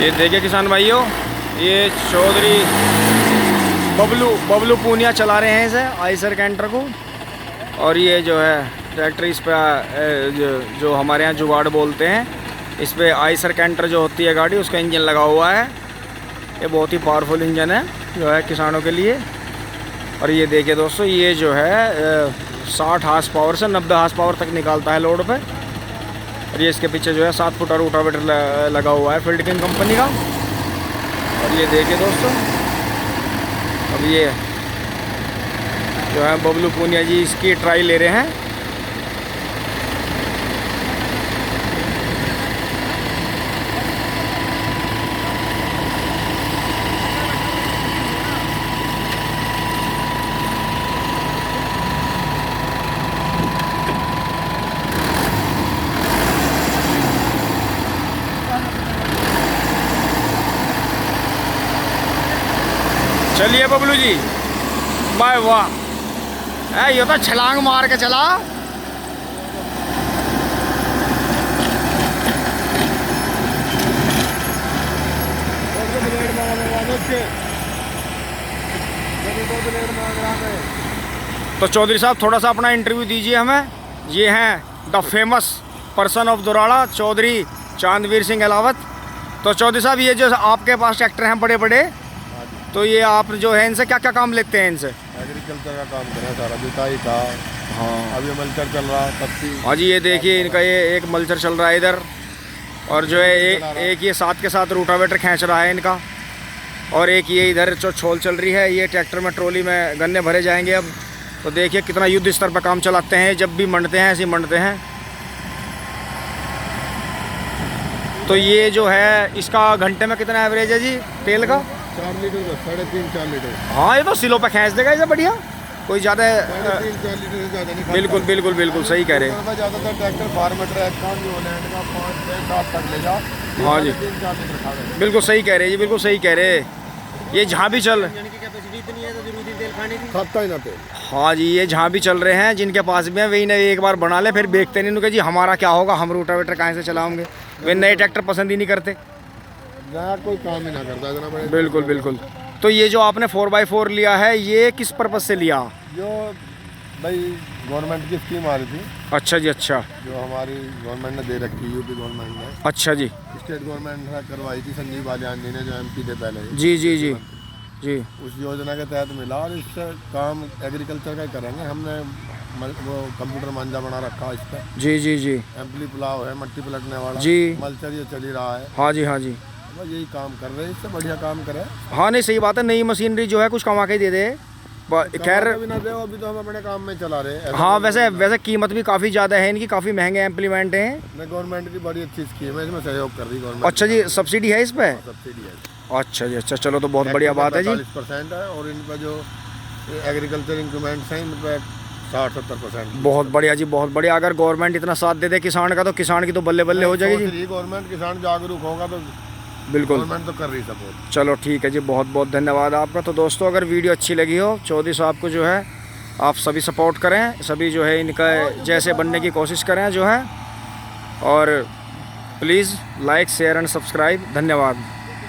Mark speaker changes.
Speaker 1: ये देखिए किसान भाइयों, ये चौधरी बबलू पूनिया चला रहे हैं इसे आइसर कैंटर को। और ये जो है ट्रैक्टर इस पर जो हमारे यहाँ जुगाड़ बोलते हैं, इस पर आइसर कैंटर जो होती है गाड़ी, उसका इंजन लगा हुआ है। ये बहुत ही पावरफुल इंजन है जो है किसानों के लिए। और ये देखिए दोस्तों, ये जो है 60 हार्स पावर से 90 हार्स पावर तक निकालता है लोड पे। और ये इसके पीछे जो है 7 फुट रोटावेटर लगा हुआ है फील्ड किंग कंपनी का। और ये देखिए दोस्तों, अब ये जो है बबलू पूनिया जी इसकी ट्राई ले रहे हैं। चलिए बबलू जी, बाय वाह, ये तो छलांग मार के चला। तो चौधरी साहब थोड़ा सा अपना इंटरव्यू दीजिए हमें। ये हैं the famous person of Durada, Chaudhary Chandveer Singh Alawat. तो चौधरी साहब, ये जो आपके पास ट्रैक्टर हैं बड़े बड़े, तो ये आप जो है इनसे क्या क्या काम लेते हैं? इनसे
Speaker 2: एग्रीकल्चर का काम करें, सारा जुताई का। हाँ, अभी मल्चर चल रहा है।
Speaker 1: हाँ जी, ये देखिए इनका ये एक मल्चर चल रहा है इधर। और जो है एक ये साथ के साथ रोटावेटर खींच रहा है इनका। और एक ये इधर जो छोल चल रही है, ये ट्रैक्टर में ट्रॉली में गन्ने भरे जाएंगे अब। तो देखिए कितना युद्ध स्तर पर काम चलाते हैं, जब भी मंडते हैं ऐसे मंडते हैं। तो ये जो है इसका घंटे में कितना एवरेज है जी तेल का?
Speaker 2: 4 लीटर, 3.5-4 लीटर।
Speaker 1: हाँ, ये तो सिलों पे खींच देगा इसे बढ़िया, कोई ज़्यादा।
Speaker 2: 3.5-4 लीटर से ज़्यादा नहीं।
Speaker 1: बिल्कुल बिल्कुल बिल्कुल सही कह रहे हैं।
Speaker 2: ज़्यादातर ट्रैक्टर फार्म ट्रैक का, न्यूलैंड का 5-6-7 तक ले जाओ।
Speaker 1: हाँ जी,
Speaker 2: 3-4 लीटर खा रहे।
Speaker 1: बिल्कुल सही कह रहे हैं जी, बिल्कुल सही कह रहे हैं। ये जहाँ भी चल,
Speaker 2: खाता ही ना तेल।
Speaker 1: हाँ जी, ये जहाँ भी चल रहे हैं, जिनके पास भी हैं वही ना एक बार बना ले, फिर देखते नहीं उनके जी हमारा क्या होगा, हम रोटावेटर कहाँ से चलाएंगे। वे नए ट्रैक्टर पसंद ही नहीं करते,
Speaker 2: कोई काम ही ना करता इतना बड़े।
Speaker 1: बिल्कुल बिल्कुल। तो ये जो आपने 4x4 लिया है, ये किस पर्पज़ से लिया?
Speaker 2: जो भाई गवर्नमेंट की स्कीम आ रही थी।
Speaker 1: अच्छा जी, अच्छा।
Speaker 2: जो हमारी गवर्नमेंट ने दे रखी, यूपी गवर्नमेंट ने।
Speaker 1: अच्छा जी।
Speaker 2: स्टेट गवर्नमेंट ने करवाई थी, संजीव बालियान जी ने, जो एमपी थे पहले।
Speaker 1: जी जी जी जी।
Speaker 2: उस योजना के तहत मिला, और इससे काम एग्रीकल्चर का ही करेंगे। हमने वो कंप्यूटर मांझा बना रखा इस पर।
Speaker 1: जी जी जी।
Speaker 2: एम्पली पुलाव है, मट्टी पलटने वाला
Speaker 1: जी।
Speaker 2: मल्चर ये चल ही रहा है।
Speaker 1: हाँ जी, हाँ जी।
Speaker 2: बस यही काम कर रहे हैं, इससे बढ़िया काम करें।
Speaker 1: हाँ नहीं, सही बात है, नई मशीनरी जो है कुछ कमा के ही दे दे। खैर
Speaker 2: अभी ना दे, अभी तो हम अपने काम में चला रहे हैं।
Speaker 1: हाँ, वैसे कीमत भी काफ़ी ज़्यादा है इनकी, काफ़ी महंगे इम्प्लीमेंट हैं।
Speaker 2: गवर्नमेंट की बड़ी अच्छी स्कीम है, इसमें सहयोग कर रही गवर्नमेंट।
Speaker 1: अच्छा जी, सब्सिडी है इस पर?
Speaker 2: सब्सिडी है।
Speaker 1: अच्छा जी, अच्छा, चलो तो बहुत बढ़िया बात है जी।
Speaker 2: 40% है, और इन पर जो एग्रीकल्चर इंक्रीमेंट्स हैं, इन पर 60-70%।
Speaker 1: बहुत बढ़िया जी, बहुत बढ़िया। अगर गवर्नमेंट इतना साथ दे दे किसान का, तो किसान की तो बल्ले बल्ले हो जाएगी जी।
Speaker 2: गवर्नमेंट किसान जागरूक होगा तो
Speaker 1: बिल्कुल
Speaker 2: गवर्नमेंट तो कर रही सपोर्ट।
Speaker 1: चलो ठीक है जी, बहुत बहुत धन्यवाद आपका। तो दोस्तों, अगर वीडियो अच्छी लगी हो, चौधरी साहब को जो है आप सभी सपोर्ट करें, सभी जो है इनका जैसे बनने की कोशिश करें जो है। और please like, share and subscribe. धन्यवाद।